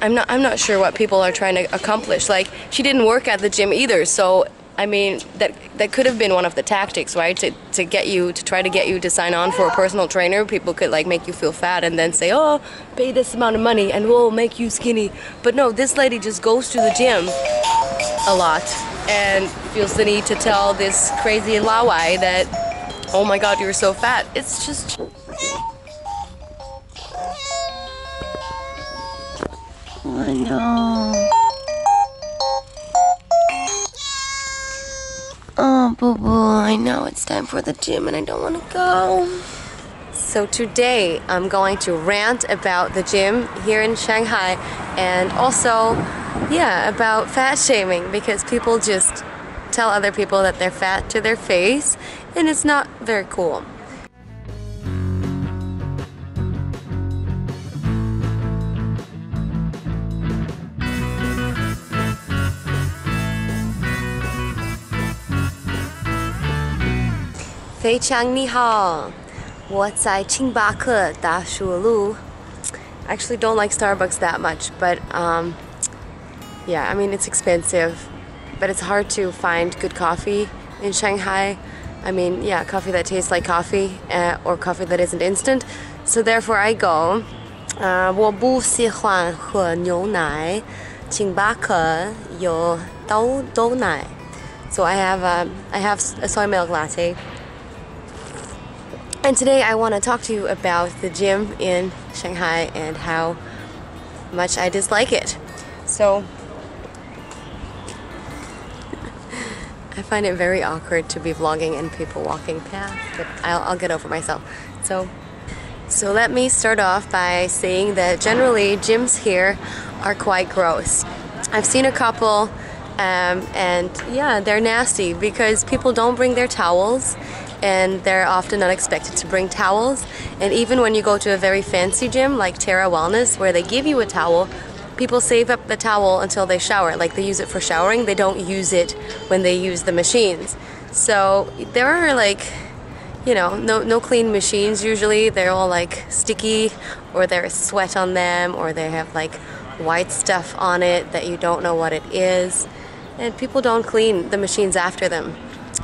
I'm not sure what people are trying to accomplish. Like, she didn't work at the gym either, so I mean, that could have been one of the tactics, right? To try to get you to sign on for a personal trainer. People could like make you feel fat and then say, oh, pay this amount of money and we'll make you skinny. But no, this lady just goes to the gym a lot and feels the need to tell this crazy Lawai that, oh my god, you're so fat. It's just... Oh no. Oh, boo-boo, I know it's time for the gym and I don't want to go. So today I'm going to rant about the gym here in Shanghai and also, yeah, about fat shaming, because people just tell other people that they're fat to their face and it's not very cool.非常你好，我在星巴克大学路. I actually don't like Starbucks that much, but yeah, I mean it's expensive, but it's hard to find good coffee in Shanghai. I mean, yeah, coffee that tastes like coffee or coffee that isn't instant. So therefore I go. 我不喜欢喝牛奶，星巴克有豆奶. So I have a soy milk latte. And today I want to talk to you about the gym in Shanghai and how much I dislike it. So I find it very awkward to be vlogging and people walking past, but I'll get over myself. So let me start off by saying that generally gyms here are quite gross. I've seen a couple and yeah, they're nasty because people don't bring their towels. And they're often not expected to bring towels. And even when you go to a very fancy gym like Terra Wellness, where they give you a towel, people save up the towel until they shower. Like they use it for showering, they don't use it when they use the machines. So there are like, you know, no clean machines usually. They're all like sticky, or there's sweat on them, or they have like white stuff on it that you don't know what it is. And people don't clean the machines after them.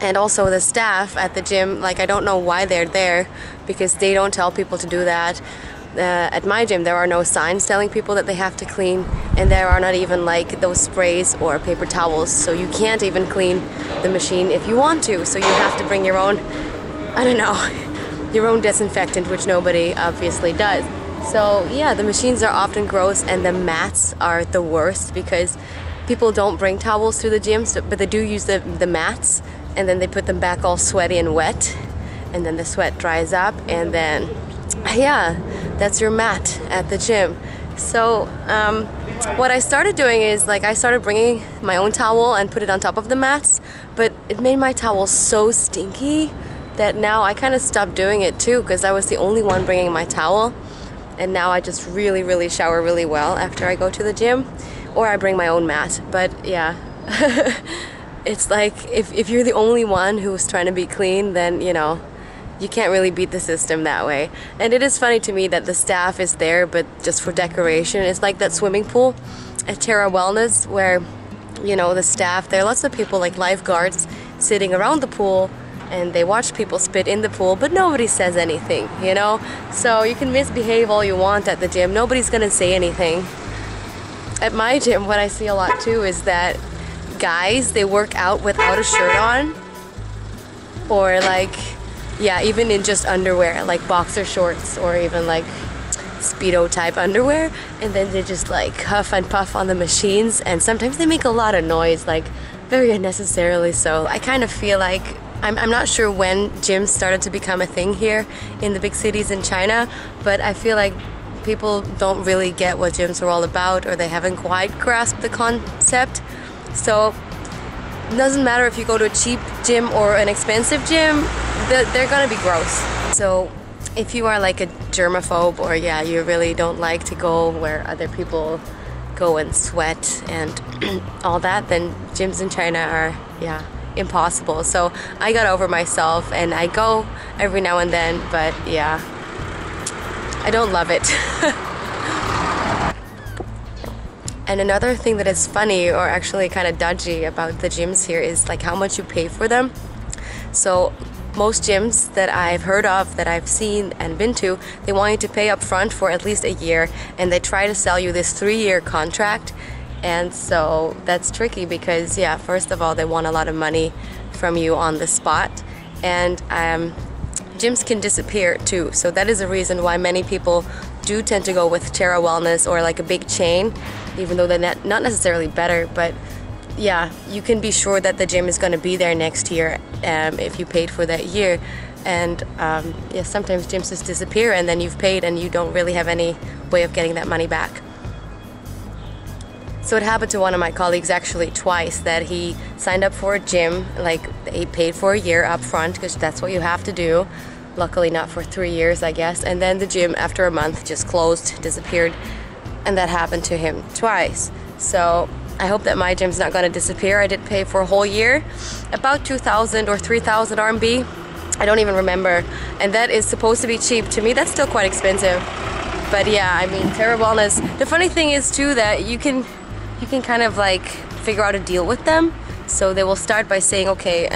And also the staff at the gym, like I don't know why they're there, because they don't tell people to do that. At my gym there are no signs telling people that they have to clean, and there are not even like those sprays or paper towels, so you can't even clean the machine if you want to. So you have to bring your own, I don't know, your own disinfectant, which nobody obviously does. So yeah, the machines are often gross and the mats are the worst because people don't bring towels to the gym, but they do use the mats. And then they put them back all sweaty and wet, and then the sweat dries up, and then yeah, that's your mat at the gym. So what I started doing is like I started bringing my own towel and put it on top of the mats, but it made my towel so stinky that now I kind of stopped doing it too, because I was the only one bringing my towel, and now I just really shower really well after I go to the gym, or I bring my own mat. But yeah. It's like if you're the only one who's trying to be clean, then you know you can't really beat the system that way. And it is funny to me that the staff is there but just for decoration. It's like that swimming pool at Terra Wellness where, you know, the staff, there are lots of people like lifeguards sitting around the pool and they watch people spit in the pool, but nobody says anything, you know? So you can misbehave all you want at the gym, nobody's gonna say anything. At my gym, what I see a lot too is that guys, they work out without a shirt on, or like, yeah, even in just underwear, like boxer shorts or even like Speedo type underwear, and then they just like huff and puff on the machines, and sometimes they make a lot of noise, like very unnecessarily so. I kind of feel like, I'm not sure when gyms started to become a thing here in the big cities in China, but I feel like people don't really get what gyms are all about, or they haven't quite grasped the concept. So it doesn't matter if you go to a cheap gym or an expensive gym, they're gonna be gross. So if you are like a germaphobe, or yeah, you really don't like to go where other people go and sweat and all that, then gyms in China are, yeah, impossible. So I got over myself and I go every now and then, but yeah, I don't love it. And another thing that is funny, or actually kind of dodgy about the gyms here, is like how much you pay for them. So most gyms that I've heard of, that I've seen and been to, they want you to pay up front for at least a year, and they try to sell you this 3-year contract. And so that's tricky because, yeah, first of all, they want a lot of money from you on the spot, and gyms can disappear too. So that is a reason why many people do tend to go with Terra Wellness or like a big chain, even though they're not necessarily better. But yeah, you can be sure that the gym is going to be there next year if you paid for that year. And yeah, sometimes gyms just disappear and then you've paid and you don't really have any way of getting that money back. So it happened to one of my colleagues actually twice, that he signed up for a gym, like he paid for a year up front because that's what you have to do. Luckily not for 3 years, I guess. And then the gym after a month just closed, disappeared, and that happened to him twice. So I hope that my gym's not going to disappear. I did pay for a whole year, about 2,000 or 3,000 RMB. I don't even remember. And that is supposed to be cheap. To me, that's still quite expensive. But yeah, I mean, Terra Wellness. The funny thing is too that you can kind of like figure out a deal with them. So they will start by saying, okay,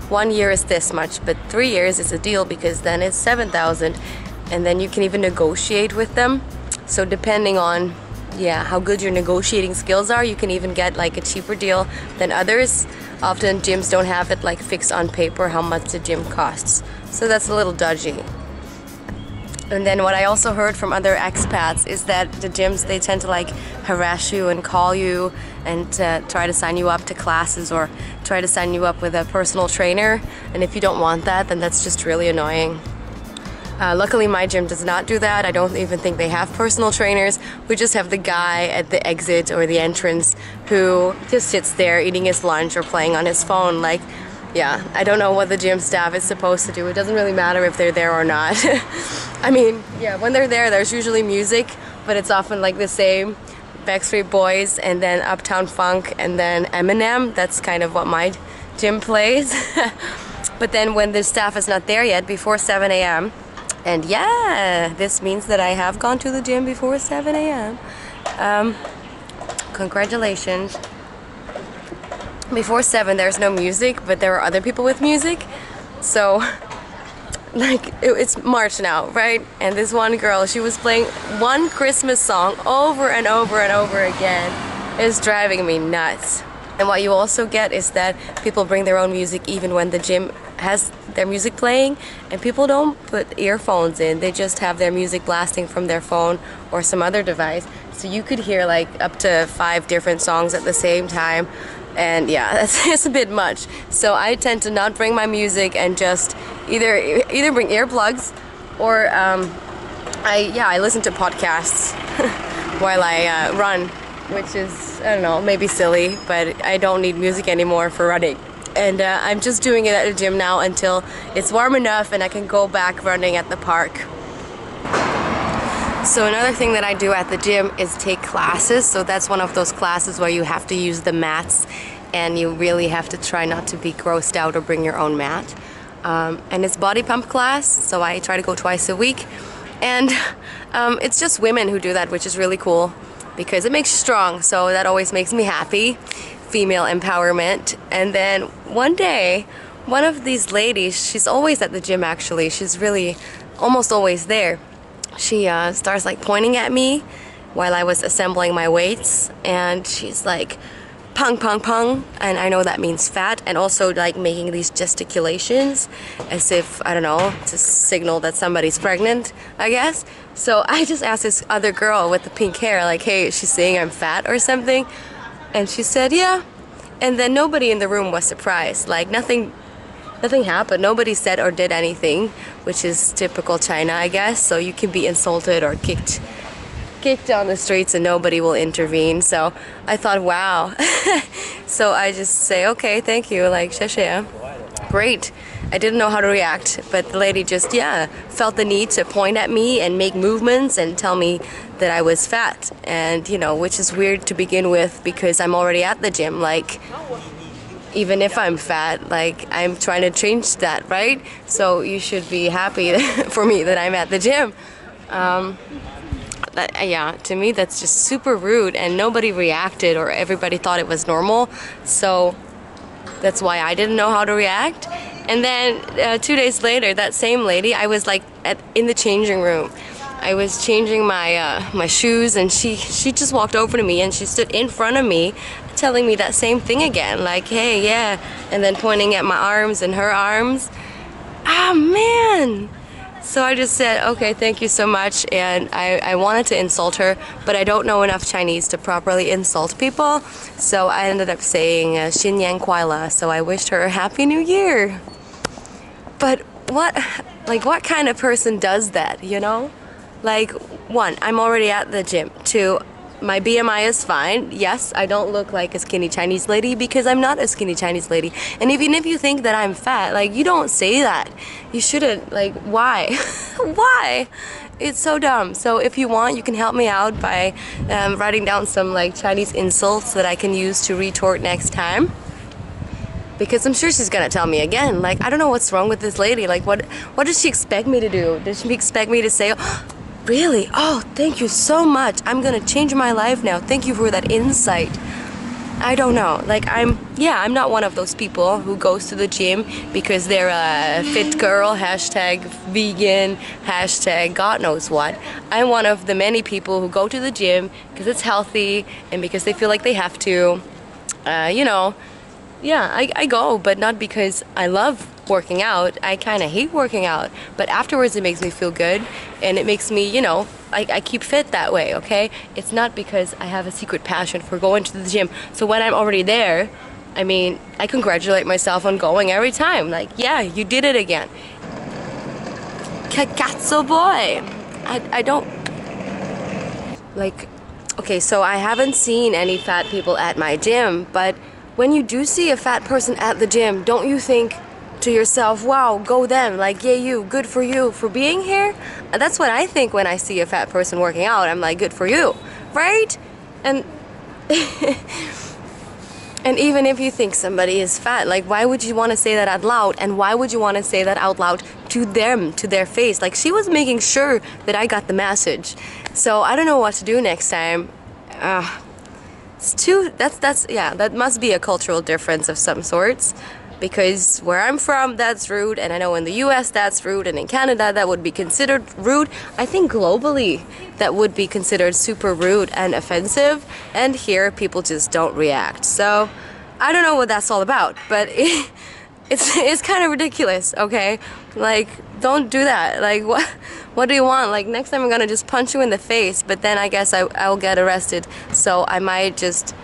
1 year is this much, but 3 years is a deal because then it's 7,000, and then you can even negotiate with them. So depending on, yeah, how good your negotiating skills are, you can even get like a cheaper deal than others. Often gyms don't have it like fixed on paper how much the gym costs. So that's a little dodgy. And then what I also heard from other expats is that the gyms, they tend to like harass you and call you and try to sign you up to classes or try to sign you up with a personal trainer. And if you don't want that, then that's just really annoying. Luckily my gym does not do that. I don't even think they have personal trainers. We just have the guy at the exit or the entrance who just sits there eating his lunch or playing on his phone. Like, yeah, I don't know what the gym staff is supposed to do. It doesn't really matter if they're there or not. I mean, yeah, when they're there, there's usually music, but it's often like the same. Backstreet Boys and then Uptown Funk and then Eminem. That's kind of what my gym plays. But then when the staff is not there yet, before 7 a.m., and yeah, this means that I have gone to the gym before 7 a.m. Congratulations. Before 7 there's no music, but there are other people with music. So like it's March now, right? And this one girl, she was playing one Christmas song over and over and over again. It's driving me nuts. And what you also get is that people bring their own music even when the gym has their music playing, and people don't put earphones in. They just have their music blasting from their phone or some other device. So you could hear like up to 5 different songs at the same time. And yeah, it's a bit much. So I tend to not bring my music and just either bring earplugs or I listen to podcasts while I run, which is, I don't know, maybe silly, but I don't need music anymore for running. And I'm just doing it at the gym now until it's warm enough and I can go back running at the park. So another thing that I do at the gym is take classes. So that's one of those classes where you have to use the mats and you really have to try not to be grossed out or bring your own mat. And it's body pump class, so I try to go twice a week. And it's just women who do that, which is really cool because it makes you strong. So that always makes me happy. Female empowerment. And then one day, one of these ladies, she's always at the gym actually. She's really almost always there. She starts like pointing at me while I was assembling my weights, and she's like, pung, pung, pung, and I know that means fat, and also like making these gesticulations as if, I don't know, to signal that somebody's pregnant, I guess. So I just asked this other girl with the pink hair, like, hey, is she saying I'm fat or something? And she said, yeah. And then nobody in the room was surprised. Like nothing happened. Nobody said or did anything, which is typical China, I guess. So you can be insulted or kicked on the streets and nobody will intervene. So I thought, wow. So I just say, okay, thank you, like, 谢谢. Great. I didn't know how to react, but the lady just, yeah, felt the need to point at me and make movements and tell me that I was fat. And, you know, which is weird to begin with because I'm already at the gym. Like, even if I'm fat, like, I'm trying to change that, right? So you should be happy for me that I'm at the gym. yeah, to me that's just super rude, and nobody reacted or everybody thought it was normal. So that's why I didn't know how to react. And then 2 days later, that same lady, I was like in the changing room. I was changing my my shoes, and she just walked over to me and she stood in front of me telling me that same thing again, like, hey, yeah, and then pointing at my arms and her arms. Ah, man. So I just said, okay, thank you so much, and I wanted to insult her, but I don't know enough Chinese to properly insult people, so I ended up saying 新年快乐, so I wished her a Happy New Year. But what kind of person does that, you know? Like, one, I'm already at the gym. Two, my BMI is fine. Yes, I don't look like a skinny Chinese lady because I'm not a skinny Chinese lady. And even if you think that I'm fat, like, you don't say that. You shouldn't. Like, why? Why? It's so dumb. So if you want, you can help me out by writing down some like Chinese insults that I can use to retort next time. Because I'm sure she's gonna tell me again. Like, I don't know what's wrong with this lady. Like, what does she expect me to do? Does she expect me to say, oh, really? Oh, thank you so much. I'm gonna change my life now. Thank you for that insight. I don't know. Like, I'm not one of those people who goes to the gym because they're a fit girl, hashtag vegan, hashtag God knows what. I'm one of the many people who go to the gym because it's healthy and because they feel like they have to. You know, yeah, I go, but not because I love working out. I kind of hate working out, but afterwards it makes me feel good, and it makes me, you know, I keep fit that way, okay? It's not because I have a secret passion for going to the gym. So when I'm already there, I mean, I congratulate myself on going every time. Like, yeah, you did it again. Cazzo boy. I don't... Like, okay, so I haven't seen any fat people at my gym, but when you do see a fat person at the gym, don't you think to yourself, wow, go them, like, yay you, good for you for being here? That's what I think when I see a fat person working out. I'm like, good for you, right? And and even if you think somebody is fat, like, why would you want to say that out loud? And why would you want to say that out loud to them, to their face? Like, she was making sure that I got the message. So I don't know what to do next time. It's too, that must be a cultural difference of some sorts. Because where I'm from, that's rude, and I know in the US that's rude, and in Canada that would be considered rude. I think globally that would be considered super rude and offensive, and here people just don't react. So I don't know what that's all about, but it's kind of ridiculous, okay? Like, don't do that. Like, what do you want? Like, next time I'm gonna just punch you in the face, but then I guess I'll get arrested. So I might just,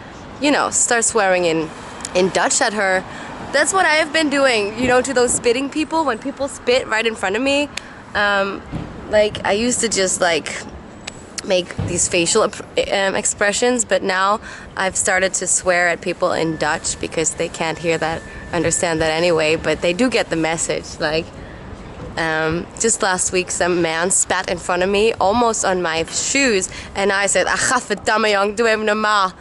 you know, start swearing in Dutch at her. That's what I have been doing, you know, to those spitting people. When people spit right in front of me, like, I used to just, like, make these facial expressions, but now I've started to swear at people in Dutch because they can't understand that anyway, but they do get the message. Like, just last week, some man spat in front of me, almost on my shoes, and I said, "Ach, gadverdamme jong, doe even normaal."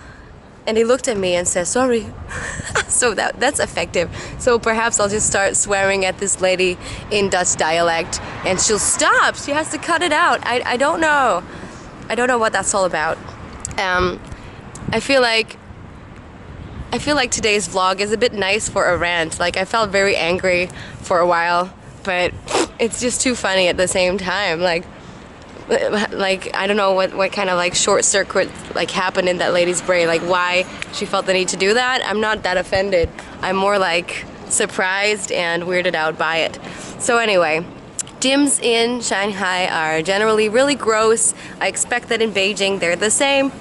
And he looked at me and said, sorry. So that's effective. So perhaps I'll just start swearing at this lady in Dutch dialect and she'll stop. She has to cut it out. I don't know. I don't know what that's all about. I feel like today's vlog is a bit nice for a rant. Like, I felt very angry for a while, but it's just too funny at the same time. Like I don't know what kind of like short circuit like happened in that lady's brain, like why she felt the need to do that. I'm not that offended. I'm more like surprised and weirded out by it. So anyway, gyms in Shanghai are generally really gross. I expect that in Beijing they're the same,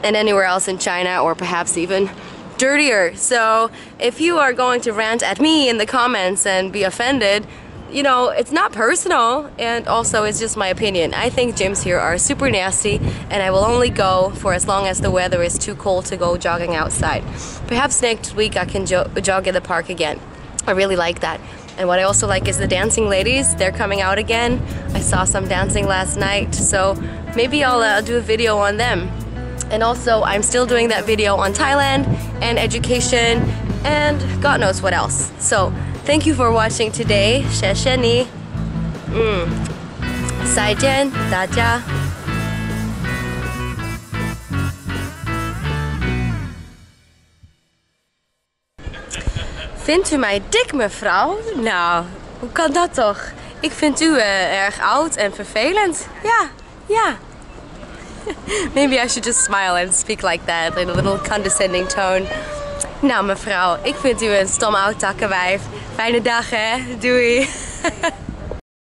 and anywhere else in China, or perhaps even dirtier. So if you are going to rant at me in the comments and be offended, you know, it's not personal, and also it's just my opinion. I think gyms here are super nasty, and I will only go for as long as the weather is too cold to go jogging outside. Perhaps next week I can jog in the park again. I really like that. And what I also like is the dancing ladies. They're coming out again. I saw some dancing last night, so maybe I'll do a video on them. And also, I'm still doing that video on Thailand and education and God knows what else. So thank you for watching today. 谢谢你。再见，大家。Vindt u mij dik, mevrouw? Nou, hoe kan dat toch? Ik vind u erg oud en vervelend. Ja, ja. Maybe I should just smile and speak like that in a little condescending tone. Nou, mevrouw, ik vind u een stom oud takkenwijf. Fijne dag, hè? Doei.